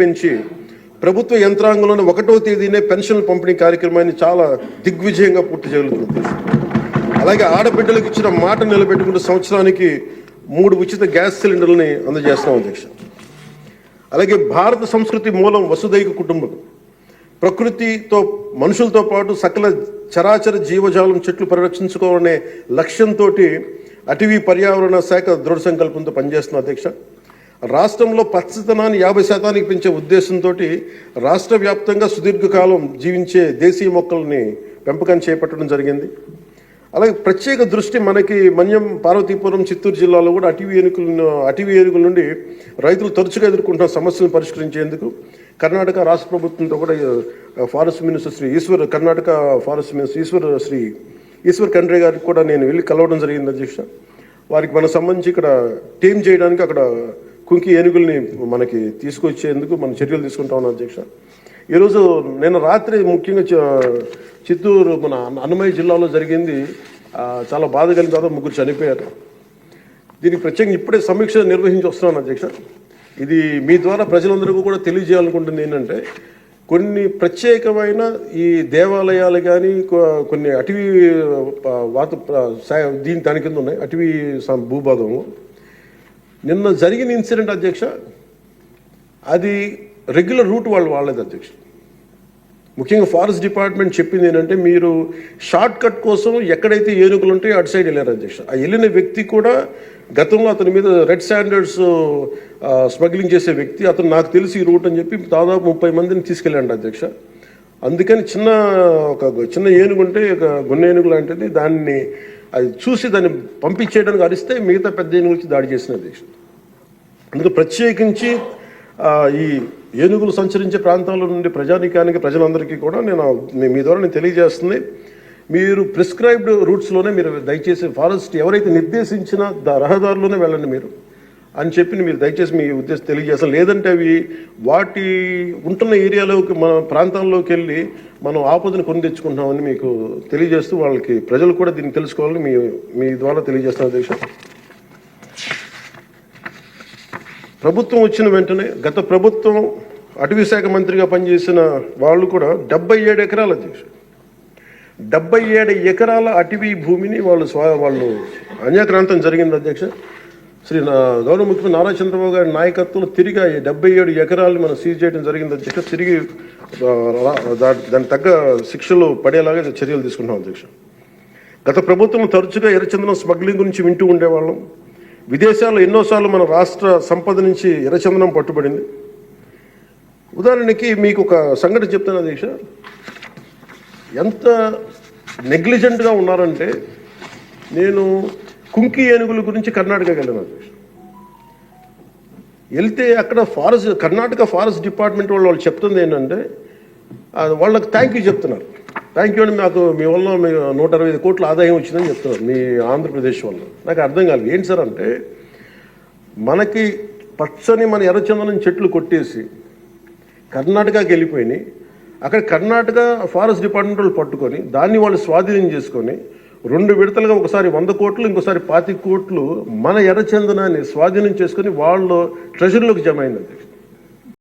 పెంచి ప్రభుత్వ యంత్రాంగంలోనే 1వ తేదీనే పెన్షన్ పంపిణీ కార్యక్రమాన్ని చాలా దిగ్విజయంగా పూర్తి చేయగలుగుతుంది. అలాగే ఆడబిడ్డలకు ఇచ్చిన మాట నిలబెట్టుకుంటూ సంవత్సరానికి 3 ఉచిత గ్యాస్ సిలిండర్లని అందజేస్తాం అధ్యక్ష. అలాగే భారత సంస్కృతి మూలం వసుదైక కుటుంబం. ప్రకృతితో మనుషులతో పాటు సకల చరాచర జీవజాలం చెట్లు పరిరక్షించుకోవాలనే లక్ష్యంతో అటవీ పర్యావరణ శాఖ దృఢ సంకల్పంతో పనిచేస్తున్న అధ్యక్ష. రాష్ట్రంలో పచ్చదనాన్ని 50% పెంచే ఉద్దేశంతో రాష్ట్ర వ్యాప్తంగా సుదీర్ఘకాలం జీవించే దేశీయ మొక్కల్ని పెంపకం చేపట్టడం జరిగింది. అలాగే ప్రత్యేక దృష్టి మనకి మన్యం, పార్వతీపురం, చిత్తూరు జిల్లాలో కూడా అటవీ ఏనుగుల నుండి రైతులు తరచుగా ఎదుర్కొంటున్న సమస్యలను పరిష్కరించేందుకు కర్ణాటక రాష్ట్ర ప్రభుత్వంతో కూడా forest minister Karnataka forest minister Eshwar Khandre గారికి కూడా నేను వెళ్ళి కలవడం జరిగింది అధ్యక్ష. వారికి మనకు సంబంధించి ఇక్కడ టీమ్ చేయడానికి అక్కడ కుంకి ఏనుగుల్ని మనకి తీసుకొచ్చేందుకు మనం చర్యలు తీసుకుంటా ఉన్నాం అధ్యక్ష. ఈరోజు నేను రాత్రి ముఖ్యంగా చిత్తూరు మన అన్నమయ్య జిల్లాలో జరిగింది చాలా బాధ కలిగిన తర్వాత 3 చనిపోయారు. దీనికి ప్రత్యేకంగా ఇప్పుడే సమీక్ష నిర్వహించి వస్తున్నాను అధ్యక్ష. ఇది మీ ద్వారా ప్రజలందరికీ కూడా తెలియజేయాలనుకుంటుంది ఏంటంటే, కొన్ని ప్రత్యేకమైన ఈ దేవాలయాలు కానీ కొన్ని అటవీ దాని కింద ఉన్నాయి అటవీ భూభాగంలో. నిన్న జరిగిన ఇన్సిడెంట్ అధ్యక్ష, అది రెగ్యులర్ రూట్ వాళ్ళు వాళ్ళేది అధ్యక్ష. ముఖ్యంగా ఫారెస్ట్ డిపార్ట్మెంట్ చెప్పింది ఏంటంటే, మీరు షార్ట్ కట్ కోసం ఎక్కడైతే ఏనుగులు ఉంటాయో అటు సైడ్ వెళ్ళారు అధ్యక్ష. ఆ వెళ్ళిన వ్యక్తి కూడా గతంలో అతని మీద రెడ్ స్టాండర్డ్స్ స్మగ్లింగ్ చేసే వ్యక్తి, అతను నాకు తెలిసి ఈ రూట్ అని చెప్పి దాదాపు 30 మందిని తీసుకెళ్ళండి అధ్యక్ష. అందుకని చిన్న ఏనుగు ఉంటే ఒక గున్న ఏనుగు లాంటిది, దాన్ని అది చూసి దాన్ని పంపించేయడానికి అరిస్తే మిగతా పెద్ద ఏనుగు వచ్చి దాడి చేసిన అధ్యక్ష. అందుకు ప్రత్యేకించి ఈ ఏనుగులు సంచరించే ప్రాంతాల నుండి ప్రజానీకానికి ప్రజలందరికీ కూడా మీ ద్వారా నేను తెలియజేస్తుంది, మీరు ప్రిస్క్రైబ్డ్ రూట్స్లోనే మీరు దయచేసి ఫారెస్ట్ ఎవరైతే నిర్దేశించిన రహదారులోనే వెళ్ళండి మీరు అని చెప్పి మీరు దయచేసి మీ ఉద్దేశం తెలియజేస్తాం. లేదంటే అవి వాటి ఉంటున్న ఏరియాలోకి మన ప్రాంతాల్లోకి వెళ్ళి మనం ఆపదను కొని తెచ్చుకుంటామని మీకు తెలియజేస్తూ వాళ్ళకి ప్రజలు కూడా దీన్ని తెలుసుకోవాలని మీ ద్వారా తెలియజేస్తాను అధ్యక్ష. ప్రభుత్వం వచ్చిన వెంటనే గత ప్రభుత్వం అటవీ శాఖ మంత్రిగా పనిచేసిన వాళ్ళు కూడా 77 ఎకరాల అధ్యక్ష 77 ఎకరాల అటవీ భూమిని వాళ్ళు అన్యాక్రాంతం జరిగింది అధ్యక్ష. గౌరవ ముఖ్యమంత్రి నారా చంద్రబాబు గారి నాయకత్వంలో తిరిగి 77 ఎకరాలను మనం సీజ్ చేయడం జరిగింది అధ్యక్ష. తిరిగి దానికి తగ్గ శిక్షలు పడేలాగా చర్యలు తీసుకుంటాం అధ్యక్ష. గత ప్రభుత్వం తరచుగా ఎర్రచందనం స్మగ్లింగ్ గురించి వింటూ ఉండేవాళ్ళం. విదేశాల్లో ఎన్నోసార్లు మన రాష్ట్ర సంపద నుంచి ఎర్రచందనం పట్టుబడింది. ఉదాహరణకి మీకు ఒక సంఘటన చెప్తాను అధ్యక్ష. ఎంత నెగ్లిజెంట్గా ఉన్నారంటే, నేను కుంకి ఏనుగుల గురించి కర్ణాటకకి వెళ్ళాను అధ్యక్ష. వెళ్తే అక్కడ కర్ణాటక ఫారెస్ట్ డిపార్ట్మెంట్ వాళ్ళు చెప్తుంది ఏంటంటే, వాళ్ళకి థ్యాంక్ యూ చెప్తున్నారు. థ్యాంక్ యూ అని మీ వల్ల 125 కోట్ల ఆదాయం వచ్చిందని చెప్తున్నారు మీ ఆంధ్రప్రదేశ్ వల్ల. నాకు అర్థం కాలేదు ఏంటి సార్ అంటే, మనకి పచ్చని మన ఎర్రచందనం చెట్లు కొట్టేసి కర్ణాటకకి వెళ్ళిపోయినాయి. అక్కడ కర్ణాటక ఫారెస్ట్ డిపార్ట్మెంట్ వాళ్ళు పట్టుకొని దాన్ని వాళ్ళు స్వాధీనం చేసుకొని 2 విడతలుగా ఒకసారి 100 కోట్లు ఇంకోసారి 25 కోట్లు మన ఎర్రచందనాన్ని స్వాధీనం చేసుకొని వాళ్ళు ట్రెజరీలోకి జమ అయింది అధ్యక్ష.